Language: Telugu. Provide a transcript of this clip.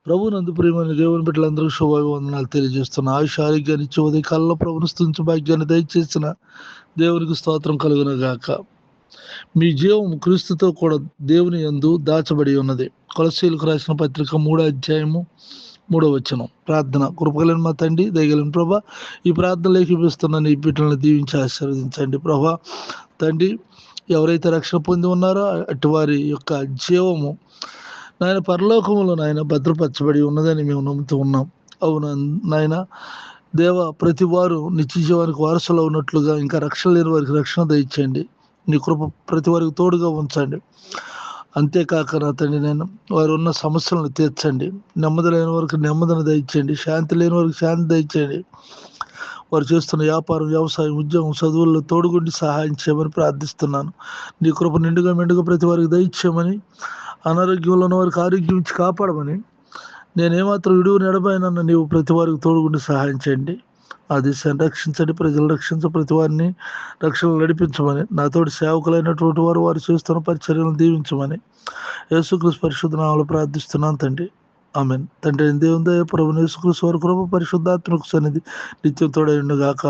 ప్రభునందు ప్రియమైన దేవుని బిడ్డలందరికీ శుభాభివందనాలు తెలియజేస్తున్న ఆయుష ఆరోగ్యాన్ని ఇచ్చి ఉదయ కాలంలో ప్రభుని స్తుతించు భాగ్యాన్ని దయచేసిన దేవునికి స్తోత్రం కలుగునగాక. మీ జీవం క్రీస్తుతో కూడా దేవుని యందు దాచబడి ఉన్నది. కొలస్సీలకు రాసిన పత్రిక 3వ అధ్యాయము 3వ వచనం. ప్రార్థన. కృపగలిగిన మా తండ్రి, దయగలిగిన ప్రభా, ఈ ప్రార్థనలు ఏకీపిస్తున్న నీ బిడ్డలను దీవించి ఆశీర్వదించండి ప్రభా. తండ్రి, ఎవరైతే రక్షణ పొంది ఉన్నారో అటు వారి యొక్క జీవము నాయన పరలోకములో నాయన భద్రపరచబడి ఉన్నదని మేము నమ్ముతూ ఉన్నాం. అవును నాయన దేవ, ప్రతి వారు నిత్య జీవానికి వారసులు ఉన్నట్లుగా ఇంకా రక్షణ లేని వారికి రక్షణ దయచేయండి. నీ కృప ప్రతి వారికి తోడుగా ఉంచండి. అంతేకాక నా తండ్రి, నేను వారు ఉన్న సమస్యలను తీర్చండి. నెమ్మది లేని వారికి నెమ్మదిని దయచేయండి. శాంతి లేని వారికి శాంతి దయచేయండి. వారు చేస్తున్న వ్యాపారం, వ్యవసాయం, ఉద్యోగం, చదువుల్లో తోడుగుండి సహాయం చేయమని ప్రార్థిస్తున్నాను. నీ కృప నిండుగా మెండుగా ప్రతి వారికి దయచేయమని, అనారోగ్యంలో ఉన్న వారికి ఆరోగ్యం ఇచ్చి కాపాడమని, నేనేమాత్రం విడువు నడబోయినన్న నీవు ప్రతి వారికి తోడుగుండి సహాయం చేయండి. ఆ దేశాన్ని రక్షించండి, ప్రజలు రక్షించ, ప్రతి వారిని రక్షణలు నడిపించమని, నాతోటి సేవకులైనటువంటి వారు వారు చేస్తున్న పరిచర్యలను దీవించమని యేసుక్రీస్తు పరిశుద్ధ నామములో ప్రార్థిస్తున్నాను తండ్రి. ఆమేన్. తండ్రి దేవుని దయ, ప్రభువైన యేసుక్రీస్తు వారి కృప, పరిశుద్ధాత్మకు సన్నిధి నిత్యం తోడై ఉండుగాక.